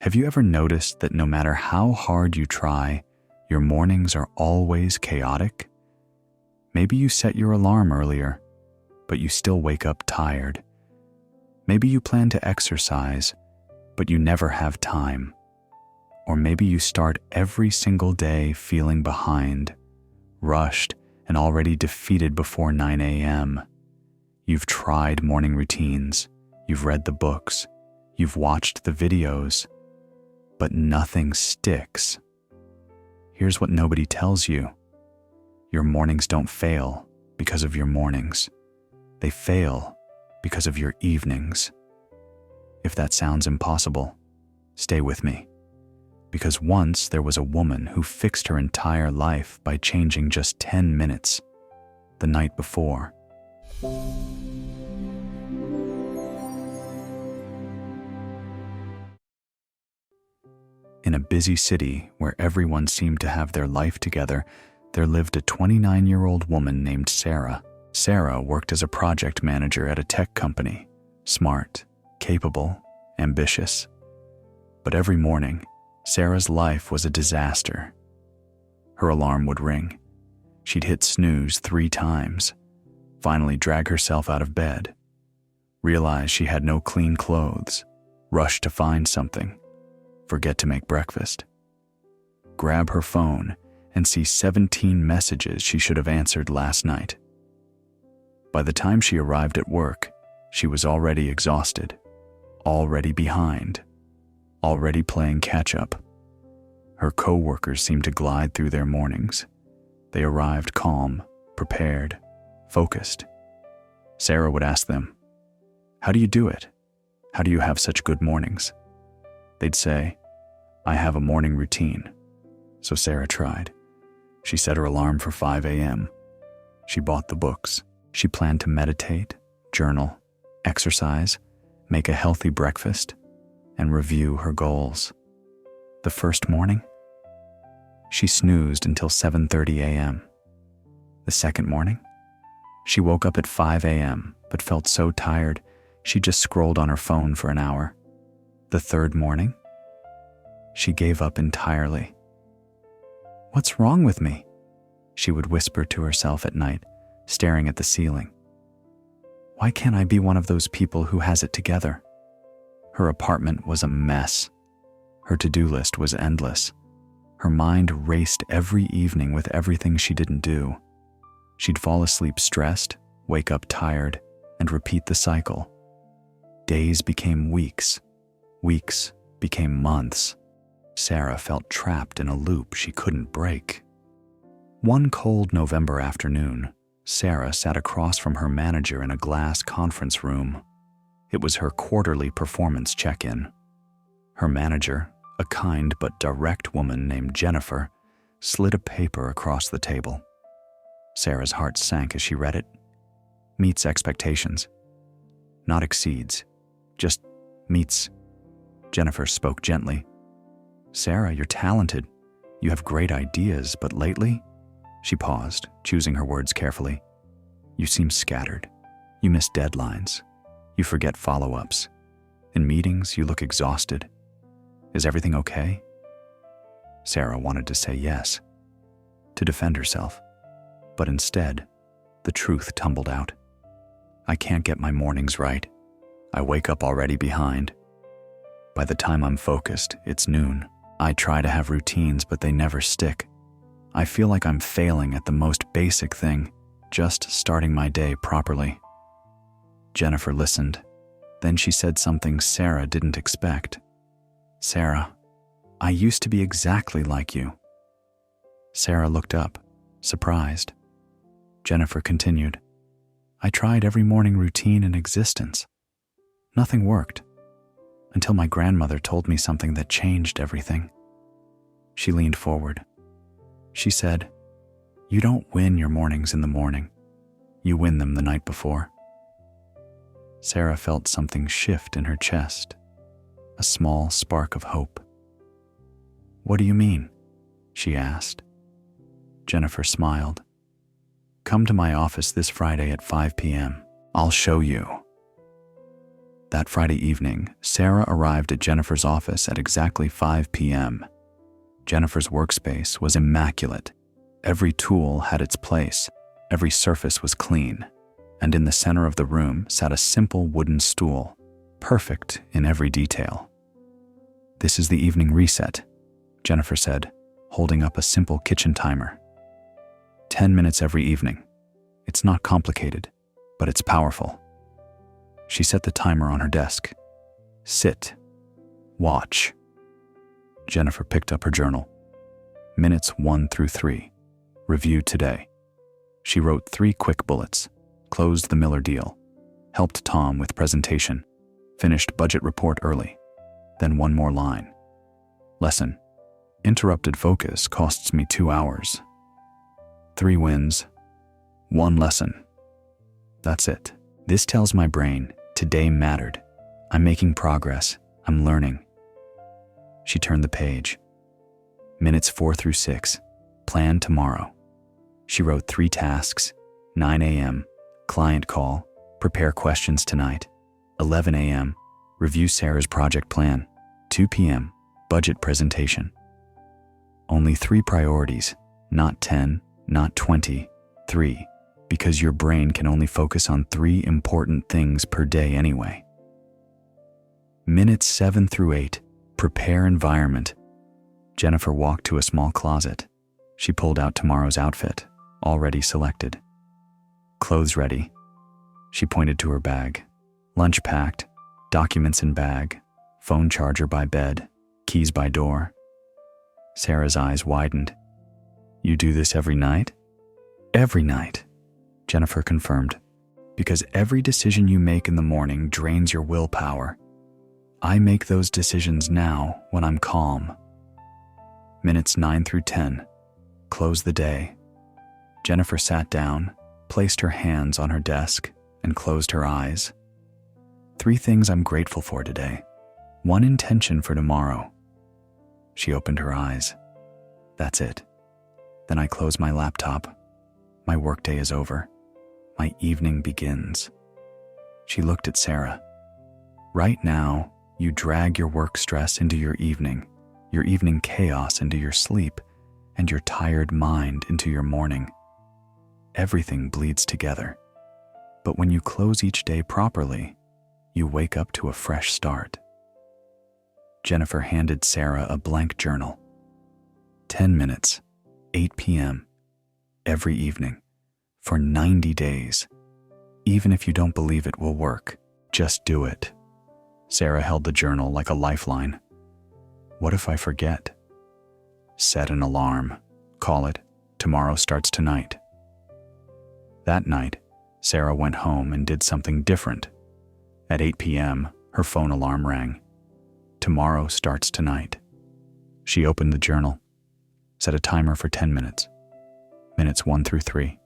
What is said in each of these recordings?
Have you ever noticed that no matter how hard you try, your mornings are always chaotic? Maybe you set your alarm earlier, but you still wake up tired. Maybe you plan to exercise, but you never have time. Or maybe you start every single day feeling behind, rushed, and already defeated before 9 a.m. You've tried morning routines, you've read the books, you've watched the videos, but nothing sticks. Here's what nobody tells you. Your mornings don't fail because of your mornings. They fail because of your evenings. If that sounds impossible, stay with me. Because once there was a woman who fixed her entire life by changing just 10 minutes the night before. In a busy city where everyone seemed to have their life together, there lived a 29-year-old woman named Sarah. Sarah worked as a project manager at a tech company, smart, capable, ambitious. But every morning, Sarah's life was a disaster. Her alarm would ring. She'd hit snooze 3 times, finally drag herself out of bed, realize she had no clean clothes, rush to find something, forget to make breakfast, grab her phone and see 17 messages she should have answered last night. By the time she arrived at work, she was already exhausted, already behind, already playing catch-up. Her co-workers seemed to glide through their mornings. They arrived calm, prepared, focused. Sarah would ask them, "How do you do it? How do you have such good mornings?" They'd say, "I have a morning routine." So Sarah tried. She set her alarm for 5 a.m. She bought the books. She planned to meditate, journal, exercise, make a healthy breakfast, and review her goals. The first morning, she snoozed until 7:30 a.m. The second morning, she woke up at 5 a.m. but felt so tired she just scrolled on her phone for an hour. The third morning, she gave up entirely. "What's wrong with me?" she would whisper to herself at night, staring at the ceiling. "Why can't I be one of those people who has it together?" Her apartment was a mess. Her to-do list was endless. Her mind raced every evening with everything she didn't do. She'd fall asleep stressed, wake up tired, and repeat the cycle. Days became weeks. Weeks became months. Sarah felt trapped in a loop she couldn't break. One cold November afternoon, Sarah sat across from her manager in a glass conference room. It was her quarterly performance check-in. Her manager, a kind but direct woman named Jennifer, slid a paper across the table. Sarah's heart sank as she read it. "Meets expectations. Not exceeds. Just meets." Jennifer spoke gently. "Sarah, you're talented. You have great ideas, but lately..." She paused, choosing her words carefully. "You seem scattered. You miss deadlines. You forget follow-ups. In meetings, you look exhausted. Is everything okay?" Sarah wanted to say yes, to defend herself, but instead, the truth tumbled out. "I can't get my mornings right. I wake up already behind. By the time I'm focused, it's noon. I try to have routines, but they never stick. I feel like I'm failing at the most basic thing, just starting my day properly." Jennifer listened. Then she said something Sarah didn't expect. "Sarah, I used to be exactly like you." Sarah looked up, surprised. Jennifer continued, "I tried every morning routine in existence. Nothing worked, until my grandmother told me something that changed everything." She leaned forward. She said, "You don't win your mornings in the morning. You win them the night before." Sarah felt something shift in her chest, a small spark of hope. "What do you mean?" she asked. Jennifer smiled. "Come to my office this Friday at 5 p.m. I'll show you." That Friday evening, Sarah arrived at Jennifer's office at exactly 5 p.m. Jennifer's workspace was immaculate. Every tool had its place, every surface was clean, and in the center of the room sat a simple wooden stool, perfect in every detail. "This is the evening reset," Jennifer said, holding up a simple kitchen timer. 10 minutes every evening. It's not complicated, but it's powerful. She set the timer on her desk. Sit. Watch. Jennifer picked up her journal. Minutes 1 through 3. Review today. She wrote 3 quick bullets. Closed the Miller deal. Helped Tom with presentation. Finished budget report early. Then 1 more line. Lesson. Interrupted focus costs me 2 hours. 3 wins. 1 lesson. That's it. This tells my brain, today mattered. I'm making progress. I'm learning. She turned the page. Minutes 4 through 6. Plan tomorrow. She wrote 3 tasks. 9 a.m. Client call. Prepare questions tonight. 11 a.m. Review Sarah's project plan. 2 p.m. Budget presentation. Only 3 priorities. Not 10, not 20. 3. Because your brain can only focus on 3 important things per day anyway. Minutes 7 through 8. Prepare environment. Jennifer walked to a small closet. She pulled out tomorrow's outfit, already selected. Clothes ready. She pointed to her bag. Lunch packed, documents in bag, phone charger by bed, keys by door. Sarah's eyes widened. "You do this every night?" "Every night," Jennifer confirmed, "because every decision you make in the morning drains your willpower. I make those decisions now when I'm calm." Minutes 9 through 10. Close the day. Jennifer sat down, placed her hands on her desk, and closed her eyes. 3 things I'm grateful for today. 1 intention for tomorrow. She opened her eyes. That's it. Then I close my laptop. My workday is over. My evening begins. She looked at Sarah. Right now, you drag your work stress into your evening chaos into your sleep, and your tired mind into your morning. Everything bleeds together. But when you close each day properly, you wake up to a fresh start. Jennifer handed Sarah a blank journal. 10 minutes, 8 p.m., every evening, for 90 days. Even if you don't believe it will work, just do it. Sarah held the journal like a lifeline. What if I forget? Set an alarm. Call it, tomorrow starts tonight. That night, Sarah went home and did something different. At 8 p.m., her phone alarm rang. Tomorrow starts tonight. She opened the journal, set a timer for 10 minutes. Minutes 1 through 3.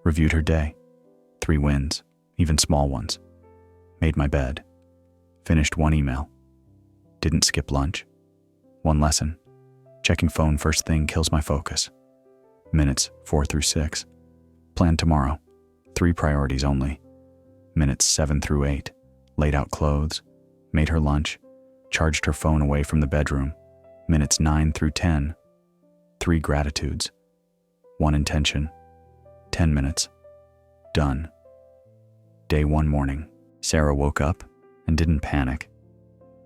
Reviewed her day. 3 wins, even small ones. Made my bed. Finished 1 email. Didn't skip lunch. 1 lesson. Checking phone first thing kills my focus. Minutes 4 through 6. Plan tomorrow. 3 priorities only. Minutes 7 through 8. Laid out clothes. Made her lunch. Charged her phone away from the bedroom. Minutes 9 through 10. 3 gratitudes. 1 intention. 10 minutes. Done. Day 1 morning. Sarah woke up and didn't panic.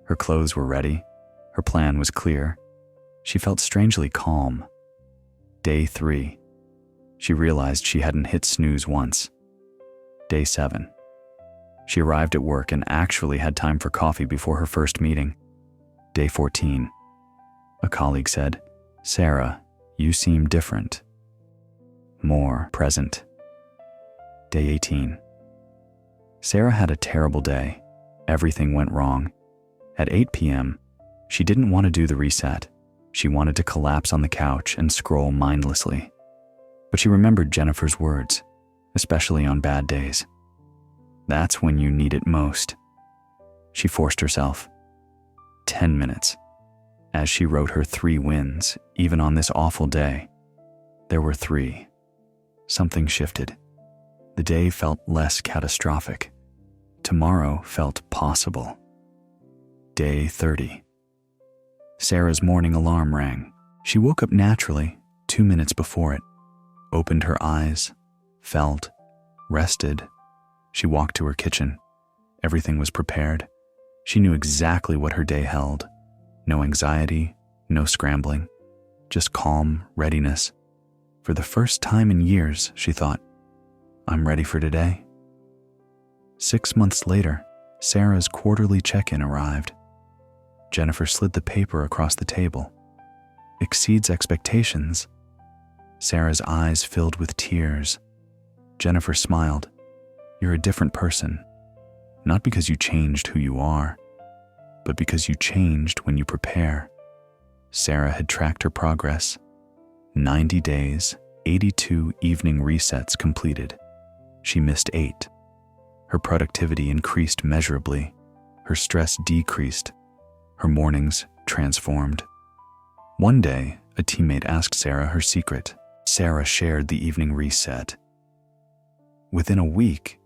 Her clothes were ready. Her plan was clear. She felt strangely calm. Day 3. She realized she hadn't hit snooze once. Day 7. She arrived at work and actually had time for coffee before her first meeting. Day 14. A colleague said, "Sarah, you seem different. More present." Day 18. Sarah had a terrible day. Everything went wrong. At 8 p.m., she didn't want to do the reset. She wanted to collapse on the couch and scroll mindlessly. But she remembered Jennifer's words, especially on bad days. That's when you need it most. She forced herself. 10 minutes. As she wrote her 3 wins, even on this awful day. There were 3. Something shifted. The day felt less catastrophic. Tomorrow felt possible. Day 30. Sarah's morning alarm rang. She woke up naturally 2 minutes before it, opened her eyes, felt, rested. She walked to her kitchen. Everything was prepared. She knew exactly what her day held. No anxiety, no scrambling, just calm readiness. For the first time in years, she thought, I'm ready for today. 6 months later, Sarah's quarterly check-in arrived. Jennifer slid the paper across the table. Exceeds expectations. Sarah's eyes filled with tears. Jennifer smiled. You're a different person, not because you changed who you are, but because you changed when you prepare. Sarah had tracked her progress. 90 days, 82 evening resets completed. She missed 8. Her productivity increased measurably. Her stress decreased. Her mornings transformed. One day, a teammate asked Sarah her secret. Sarah shared the evening reset. Within a week,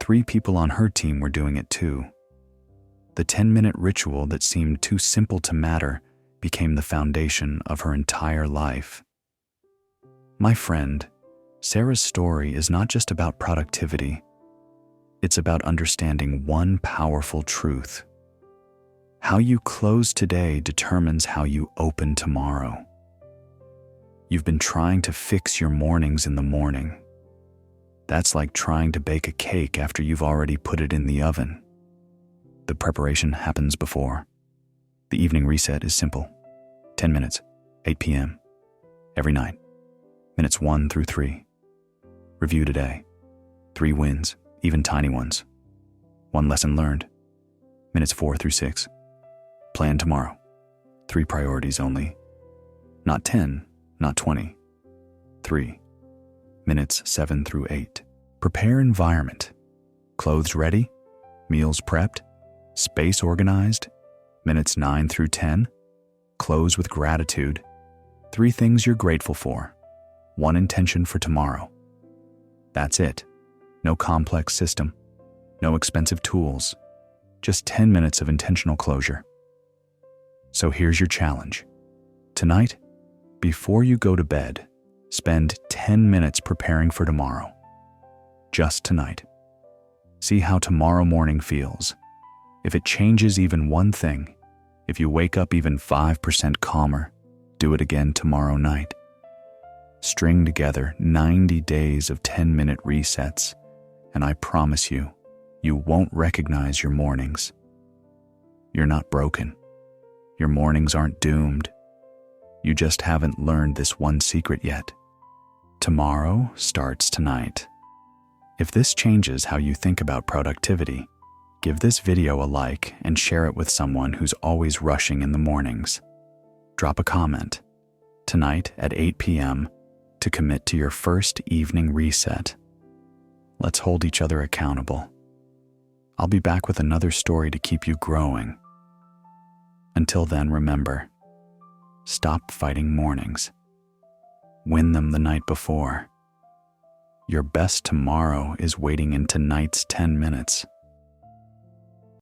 3 people on her team were doing it too. The 10-minute ritual that seemed too simple to matter became the foundation of her entire life. My friend, Sarah's story is not just about productivity. It's about understanding one powerful truth. How you close today determines how you open tomorrow. You've been trying to fix your mornings in the morning. That's like trying to bake a cake after you've already put it in the oven. The preparation happens before. The evening reset is simple. 10 minutes, 8 p.m. every night. Minutes 1 through 3. Review today. 3 wins, even tiny ones. 1 lesson learned. Minutes 4 through 6. Plan tomorrow. 3 priorities only. Not 10, not 20. 3. Minutes 7 through 8. Prepare environment. Clothes ready? Meals prepped? Space organized? Minutes 9 through 10. Close with gratitude. 3 things you're grateful for. 1 intention for tomorrow. That's it. No complex system. No expensive tools. Just 10 minutes of intentional closure. So here's your challenge. Tonight, before you go to bed, spend 10 minutes preparing for tomorrow. Just tonight. See how tomorrow morning feels. If it changes even one thing, if you wake up even 5% calmer, do it again tomorrow night. String together 90 days of 10-minute resets, and I promise you, you won't recognize your mornings. You're not broken. Your mornings aren't doomed. You just haven't learned this one secret yet. Tomorrow starts tonight. If this changes how you think about productivity, give this video a like and share it with someone who's always rushing in the mornings. Drop a comment. Tonight at 8 p.m. to commit to your first evening reset. Let's hold each other accountable. I'll be back with another story to keep you growing. Until then, remember, stop fighting mornings. Win them the night before. Your best tomorrow is waiting in tonight's 10 minutes.